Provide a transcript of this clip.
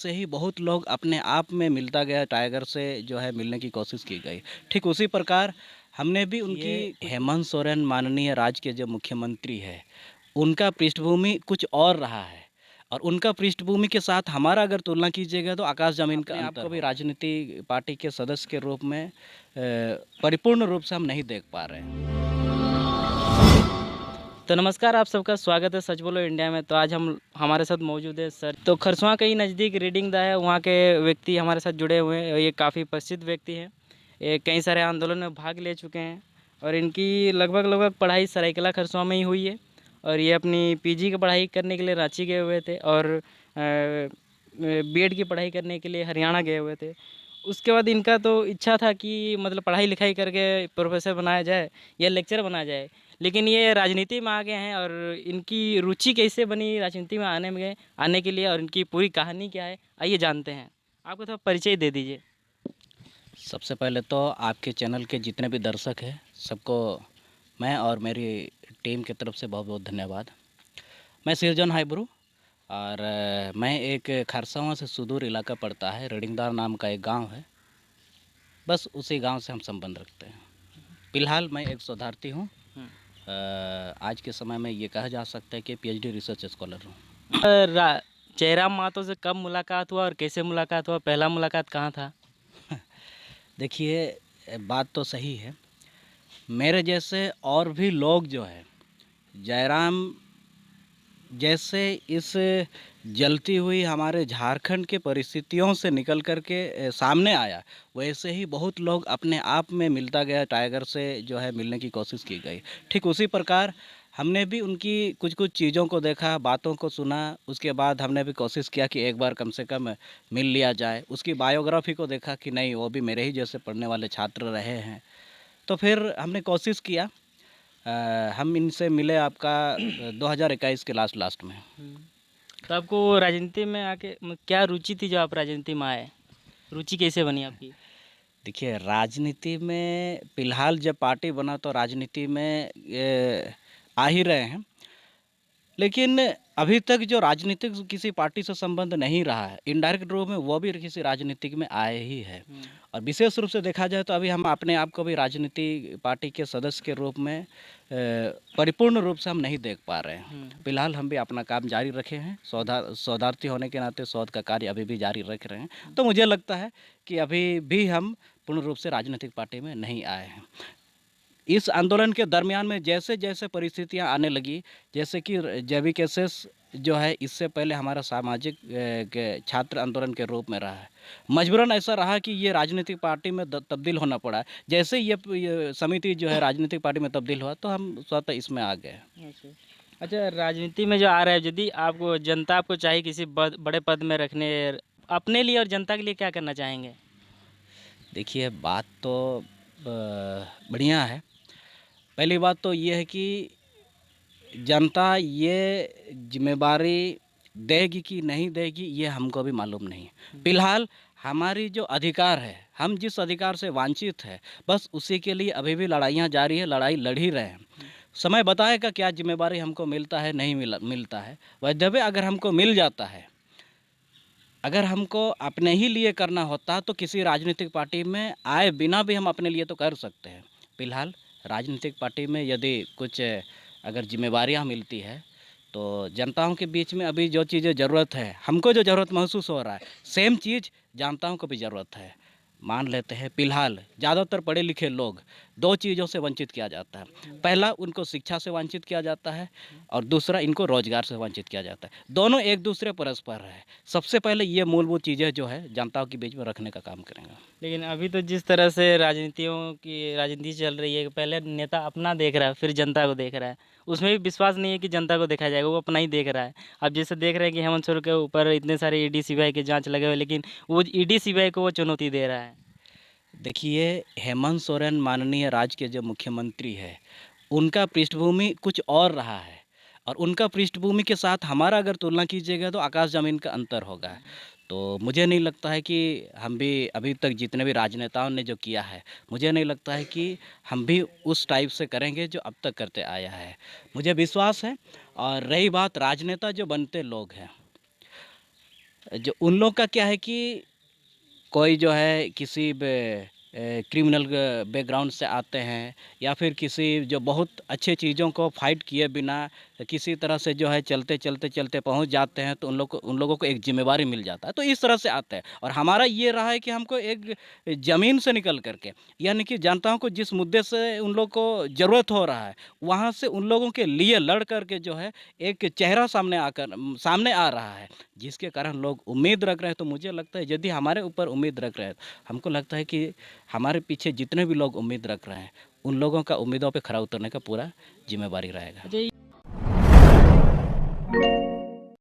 से ही बहुत लोग अपने आप में मिलता गया टाइगर से जो है मिलने की कोशिश की गई। ठीक उसी प्रकार हमने भी उनकी हेमंत सोरेन माननीय राज्य के जो मुख्यमंत्री है, उनका पृष्ठभूमि कुछ और रहा है और उनका पृष्ठभूमि के साथ हमारा अगर तुलना कीजिएगा तो आकाश ज़मीन का अंतर आपको भी राजनीति पार्टी के सदस्य के रूप में परिपूर्ण रूप से हम नहीं देख पा रहे हैं। तो नमस्कार, आप सबका स्वागत है सच बोलो इंडिया में। तो आज हम हमारे साथ मौजूद है सर। तो खरसवां के ही नज़दीक रीडिंग दा है, वहाँ के व्यक्ति हमारे साथ जुड़े हुए हैं। ये काफ़ी प्रसिद्ध व्यक्ति हैं, ये कई सारे आंदोलन में भाग ले चुके हैं और इनकी लगभग पढ़ाई सरायकला खरसवां में ही हुई है। और ये अपनी पीजी की पढ़ाई करने के लिए रांची गए हुए थे और बीएड की पढ़ाई करने के लिए हरियाणा गए हुए थे। उसके बाद इनका तो इच्छा था कि मतलब पढ़ाई लिखाई करके प्रोफेसर बनाया जाए या लेक्चर बना जाए, लेकिन ये राजनीति में आ गए हैं। और इनकी रुचि कैसे बनी राजनीति में आने के लिए और इनकी पूरी कहानी क्या है, आइए जानते हैं। आपको थोड़ा परिचय दे दीजिए। सबसे पहले तो आपके चैनल के जितने भी दर्शक हैं सबको मैं और मेरी टीम की तरफ से बहुत बहुत धन्यवाद। मैं सिरजन हाइब्रू और मैं एक खरसावां से सुदूर इलाका पड़ता है, रडिंगदार नाम का एक गांव है। बस उसी गांव से हम संबंध रखते हैं। फिलहाल मैं एक शोधार्थी हूं। आज के समय में ये कहा जा सकता है कि पीएचडी रिसर्च स्कॉलर हूँ। जयराम मातो से कब मुलाकात हुआ और कैसे मुलाकात हुआ, पहला मुलाकात कहाँ था? देखिए, बात तो सही है। मेरे जैसे और भी लोग जो है जयराम जैसे इस जलती हुई हमारे झारखंड के परिस्थितियों से निकल कर के सामने आया, वैसे ही बहुत लोग अपने आप में मिलता गया टाइगर से जो है मिलने की कोशिश की गई। ठीक उसी प्रकार हमने भी उनकी कुछ कुछ चीज़ों को देखा, बातों को सुना। उसके बाद हमने भी कोशिश किया कि एक बार कम से कम मिल लिया जाए। उसकी बायोग्राफी को देखा कि नहीं, वो भी मेरे ही जैसे पढ़ने वाले छात्र रहे हैं। तो फिर हमने कोशिश किया। हम इनसे मिले आपका 2021 के लास्ट में। तो आपको राजनीति में आके क्या रुचि थी जो आप राजनीति में आए? रुचि कैसे बनी आपकी? देखिए, राजनीति में फ़िलहाल जब पार्टी बना तो राजनीति में आ ही रहे हैं, लेकिन अभी तक जो राजनीतिक किसी पार्टी से संबंध नहीं रहा है, इनडायरेक्ट रूप में वो भी किसी राजनीतिक में आए ही है। और विशेष रूप से देखा जाए तो अभी हम अपने आप को भी राजनीति पार्टी के सदस्य के रूप में परिपूर्ण रूप से हम नहीं देख पा रहे हैं। फिलहाल हम भी अपना काम जारी रखे हैं। शोधार्थी होने के नाते शोध का कार्य अभी भी जारी रख रहे हैं। तो मुझे लगता है कि अभी भी हम पूर्ण रूप से राजनीतिक पार्टी में नहीं आए हैं। इस आंदोलन के दरमियान में जैसे जैसे परिस्थितियां आने लगी, जैसे कि जेवीकेसेस जो है, इससे पहले हमारा सामाजिक के छात्र आंदोलन के रूप में रहा है। मजबूरन ऐसा रहा कि ये राजनीतिक पार्टी में तब्दील होना पड़ा। जैसे ये समिति जो है राजनीतिक पार्टी में तब्दील हुआ तो हम स्वतः इसमें आ गए। अच्छा, राजनीति में जो आ रहा है, यदि आपको जनता आपको चाहिए किसी बड़े पद में रखने, अपने लिए और जनता के लिए क्या करना चाहेंगे? देखिए, बात तो बढ़िया है। पहली बात तो ये है कि जनता ये जिम्मेदारी देगी कि नहीं देगी, ये हमको भी मालूम नहीं। फिलहाल हमारी जो अधिकार है, हम जिस अधिकार से वांछित है, बस उसी के लिए अभी भी लड़ाइयाँ जारी है, लड़ाई लड़ ही रहे हैं। समय बताएगा क्या जिम्मेदारी हमको मिलता है, नहीं मिलता है। वैधव्य अगर हमको मिल जाता है, अगर हमको अपने ही लिए करना होता तो किसी राजनीतिक पार्टी में आए बिना भी हम अपने लिए तो कर सकते हैं। फिलहाल राजनीतिक पार्टी में यदि कुछ अगर जिम्मेवारियाँ मिलती है तो जनताओं के बीच में अभी जो चीज़ें ज़रूरत है, हमको जो ज़रूरत महसूस हो रहा है, सेम चीज़ जनताओं को भी ज़रूरत है। मान लेते हैं फिलहाल ज़्यादातर पढ़े लिखे लोग दो चीज़ों से वंचित किया जाता है। पहला, उनको शिक्षा से वंचित किया जाता है और दूसरा, इनको रोज़गार से वंचित किया जाता है। दोनों एक दूसरे परस्पर है। सबसे पहले ये मूलभूत चीज़ें जो है जनताओं के बीच में रखने का काम करेंगे। लेकिन अभी तो जिस तरह से राजनीति चल रही है, पहले नेता अपना देख रहा है, फिर जनता को देख रहा है। उसमें भी विश्वास नहीं है कि जनता को देखा जाएगा, वो अपना ही देख रहा है। अब जैसे देख रहे हैं कि हेमंत सोरेन के ऊपर इतने सारे ईडी सीबीआई के जांच लगे हुए, लेकिन वो ईडी सीबीआई को वो चुनौती दे रहा है। देखिए, हेमंत सोरेन माननीय राज्य के जो मुख्यमंत्री है, उनका पृष्ठभूमि कुछ और रहा है और उनका पृष्ठभूमि के साथ हमारा अगर तुलना कीजिएगा तो आकाश ज़मीन का अंतर होगा। तो मुझे नहीं लगता है कि हम भी अभी तक जितने भी राजनेताओं ने जो किया है, मुझे नहीं लगता है कि हम भी उस टाइप से करेंगे जो अब तक करते आया है। मुझे विश्वास है। और रही बात राजनेता जो बनते लोग हैं, जो उन लोग का क्या है कि कोई जो है किसी क्रिमिनल बैकग्राउंड से आते हैं या फिर किसी जो बहुत अच्छे चीज़ों को फाइट किए बिना किसी तरह से जो है चलते चलते चलते पहुंच जाते हैं, तो उन लोगों को एक जिम्मेवारी मिल जाता है, तो इस तरह से आते हैं। और हमारा ये रहा है कि हमको एक ज़मीन से निकल करके, यानी कि जनताओं को जिस मुद्दे से उन लोग को ज़रूरत हो रहा है, वहाँ से उन लोगों के लिए लड़ करके जो है एक चेहरा सामने आ रहा है, जिसके कारण लोग उम्मीद रख रहे हैं। तो मुझे लगता है यदि हमारे ऊपर उम्मीद रख रहे हैं, हमको लगता है कि हमारे पीछे जितने भी लोग उम्मीद रख रहे हैं, उन लोगों का उम्मीदों पे खरा उतरने का पूरा जिम्मेवारी रहेगा। अच्छा,